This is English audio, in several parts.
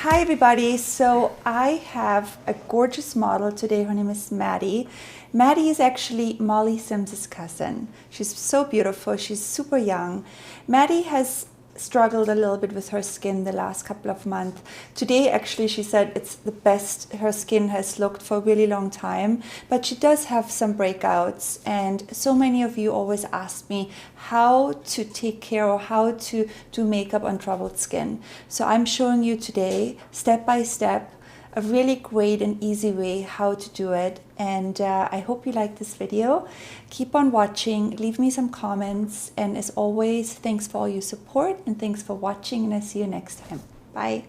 Hi everybody, so I have a gorgeous model today. Her name is Maddie. Maddie is actually Molly Sims's cousin. She's so beautiful, she's super young. Maddie has struggled a little bit with her skin the last couple of months. Today actually she said it's the best her skin has looked for a really long time, but she does have some breakouts, and so many of you always ask me how to take care or how to do makeup on troubled skin. So I'm showing you today step by step a really great and easy way how to do it, and I hope you like this video. Keep on watching, leave me some comments, and as always, thanks for all your support and thanks for watching, and I see you next time. Bye.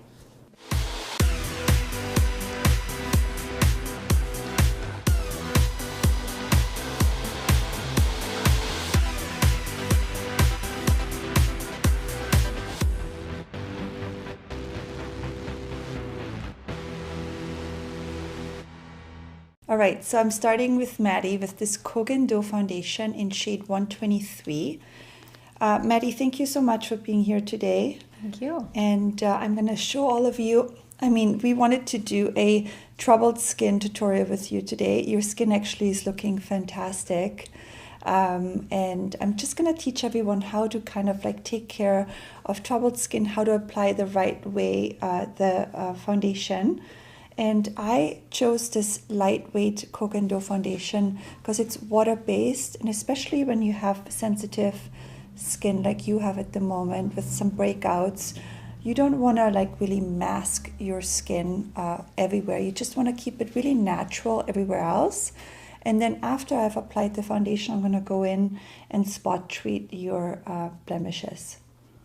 Alright, so I'm starting with Maddie with this Kogan Dough Foundation in shade 123. Maddie, thank you so much for being here today. Thank you. And I'm going to show all of you, we wanted to do a troubled skin tutorial with you today. Your skin actually is looking fantastic. And I'm just going to teach everyone how to kind of like take care of troubled skin, how to apply the right way the foundation. And I chose this lightweight Kogan Dough foundation because it's water-based, and especially when you have sensitive skin like you have at the moment with some breakouts, you don't want to like really mask your skin everywhere. You just want to keep it really natural everywhere else. And then after I've applied the foundation, I'm going to go in and spot treat your blemishes.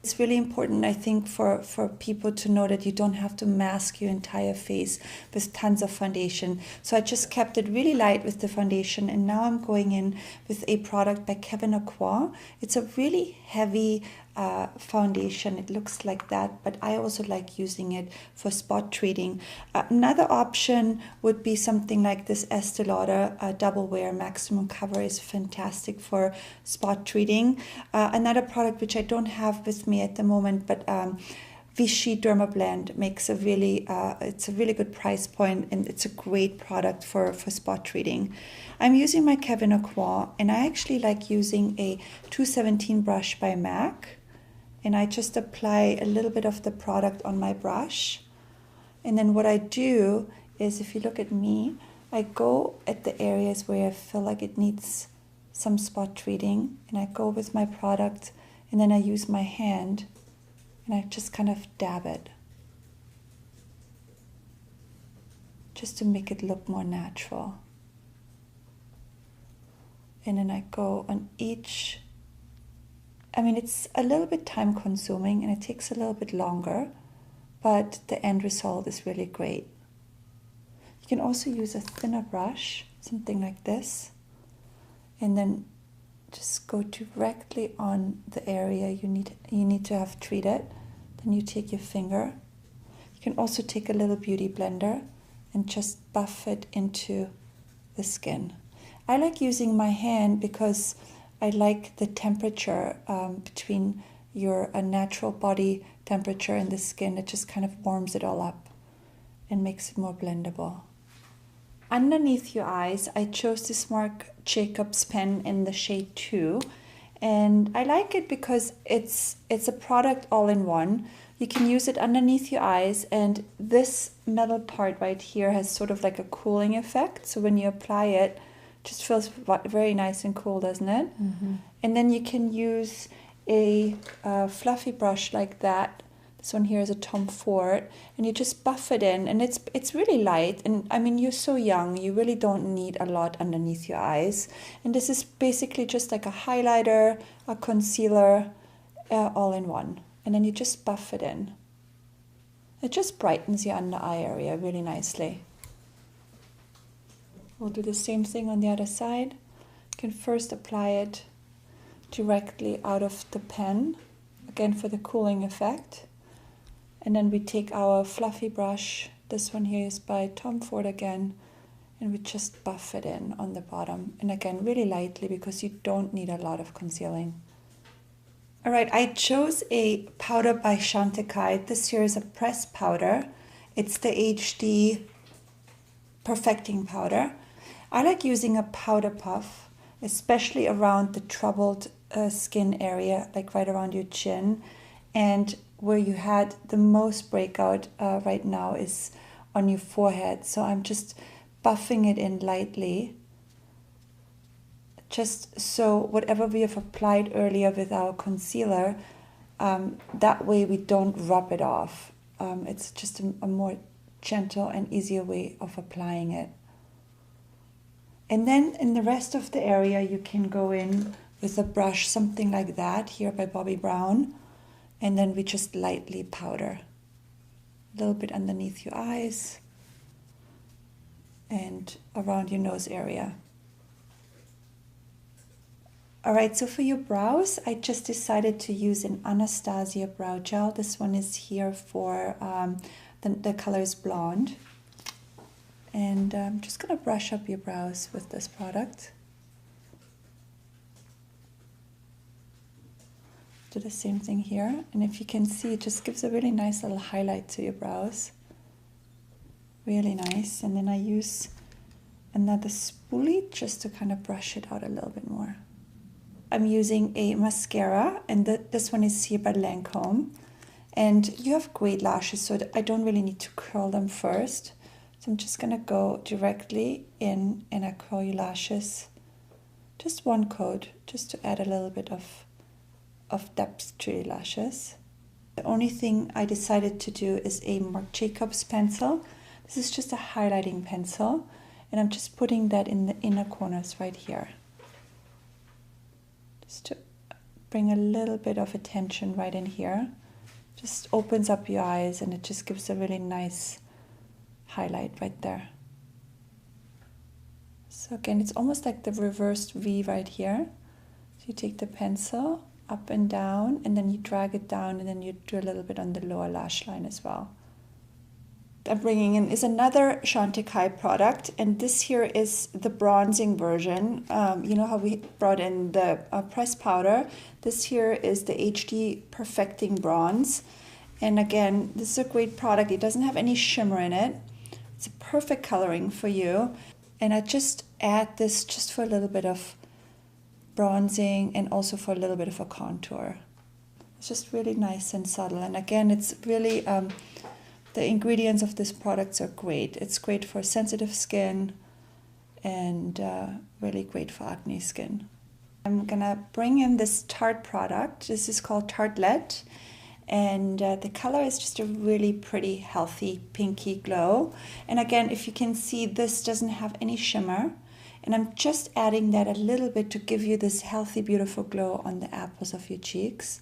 It's really important, I think, for people to know that you don't have to mask your entire face with tons of foundation. So I just kept it really light with the foundation, and now I'm going in with a product by Kevyn Aucoin. It's a really heavy foundation. It looks like that, but I also like using it for spot treating. Another option would be something like this Estee Lauder Double Wear Maximum Cover is fantastic for spot treating. Another product which I don't have with me at the moment, but Vichy Dermablend makes a really it's a really good price point, and it's a great product for spot treating. I'm using my Kevyn Aucoin, and I actually like using a 217 brush by MAC, and I just apply a little bit of the product on my brush. And then what I do is, if you look at me, I go at the areas where I feel like it needs some spot treating, and I go with my product, and then I use my hand and I just kind of dab it just to make it look more natural. And then I go on each. It's a little bit time consuming and it takes a little bit longer, but the end result is really great. You can also use a thinner brush, something like this, and then just go directly on the area you need to have treated. Then you take your finger. You can also take a little beauty blender and just buff it into the skin. I like using my hand because I like the temperature between your natural body temperature and the skin. It just kind of warms it all up and makes it more blendable. Underneath your eyes, I chose this Marc Jacobs pen in the shade 2, and I like it because it's a product all in one. You can use it underneath your eyes, and this metal part right here has sort of like a cooling effect. So when you apply it, just feels very nice and cool, doesn't it? Mm-hmm. And then you can use a fluffy brush like that. This one here is a Tom Ford, and you just buff it in, and it's really light. And you're so young, you really don't need a lot underneath your eyes. And this is basically just like a highlighter, a concealer, all in one. And then you just buff it in. It just brightens your under eye area really nicely. We'll do the same thing on the other side. You can first apply it directly out of the pen, again for the cooling effect. And then we take our fluffy brush, this one here is by Tom Ford again, and we just buff it in on the bottom. And again, really lightly because you don't need a lot of concealing. All right, I chose a powder by Chantecaille. This here is a pressed powder, It's the HD Perfecting Powder. I like using a powder puff, especially around the troubled skin area, like right around your chin. And where you had the most breakout right now is on your forehead. So I'm just buffing it in lightly, just so whatever we have applied earlier with our concealer, that way we don't rub it off. It's just a more gentle and easier way of applying it. And then in the rest of the area, you can go in with a brush, something like that, here by Bobbi Brown. And then we just lightly powder. A little bit underneath your eyes and around your nose area. All right, so for your brows, I just decided to use an Anastasia brow gel. This one is here for, the color is blonde. And I'm just gonna brush up your brows with this product. Do the same thing here. And if you can see, it just gives a really nice little highlight to your brows. Really nice. And then I use another spoolie just to kind of brush it out a little bit more. I'm using a mascara, and this one is here by Lancome. And you have great lashes, so I don't really need to curl them first. So I'm just gonna go directly in and I curl your lashes. Just one coat, just to add a little bit of depth to your lashes. The only thing I decided to do is a Marc Jacobs pencil. This is just a highlighting pencil, and I'm just putting that in the inner corners right here. Just to bring a little bit of attention right in here. Just opens up your eyes, and it just gives a really nice highlight right there. So again, it's almost like the reversed V right here. So you take the pencil up and down, and then you drag it down, and then you do a little bit on the lower lash line as well. I'm bringing in is another TAkk product, and this here is the bronzing version. You know how we brought in the pressed powder? This here is the HD Perfecting Bronze. And again, this is a great product. It doesn't have any shimmer in it. It's a perfect coloring for you. And I just add this just for a little bit of bronzing and also for a little bit of a contour. It's just really nice and subtle. And again, it's really, the ingredients of this products are great. It's great for sensitive skin and really great for acne skin. I'm gonna bring in this Tarte product. This is called Tartelette. And the color is just a really pretty, healthy, pinky glow. And again, if you can see, this doesn't have any shimmer. And I'm just adding that a little bit to give you this healthy, beautiful glow on the apples of your cheeks.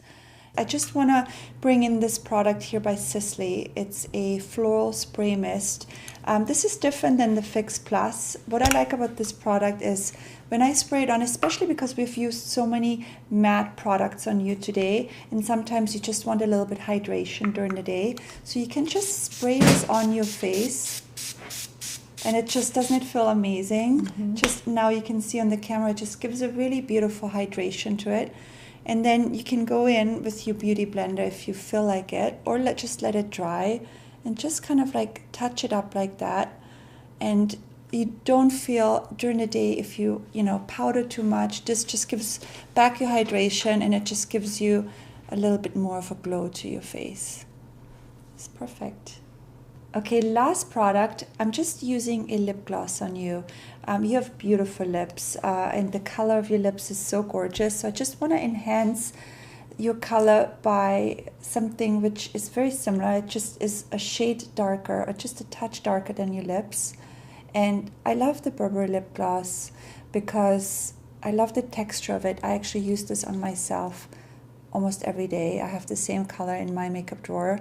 I just want to bring in this product here by Sisley. It's a floral spray mist. This is different than the Fix Plus. What I like about this product is when I spray it on, especially because we've used so many matte products on you today, and sometimes you just want a little bit hydration during the day. So you can just spray this on your face, and it just, doesn't it feel amazing? Mm-hmm. Just now you can see on the camera, it just gives a really beautiful hydration to it. And then you can go in with your beauty blender if you feel like it, or just let it dry and just kind of like touch it up like that. And you don't feel during the day if you powder too much. This just gives back your hydration, and it just gives you a little bit more of a glow to your face. It's perfect. Okay, last product. I'm just using a lip gloss on you. You have beautiful lips, and the color of your lips is so gorgeous. So I just want to enhance your color by something which is very similar. It just is a shade darker, or just a touch darker than your lips. And I love the Burberry lip gloss because I love the texture of it. I actually use this on myself almost every day. I have the same color in my makeup drawer.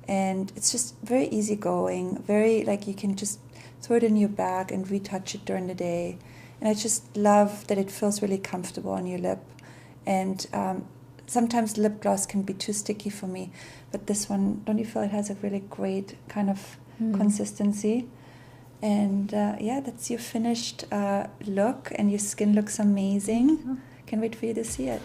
And it's just very easygoing, very like you can just throw it in your bag and retouch it during the day. And I just love that it feels really comfortable on your lip. And sometimes lip gloss can be too sticky for me, but this one, don't you feel it has a really great kind of consistency? And yeah, that's your finished look, and your skin looks amazing. Can't wait for you to see it.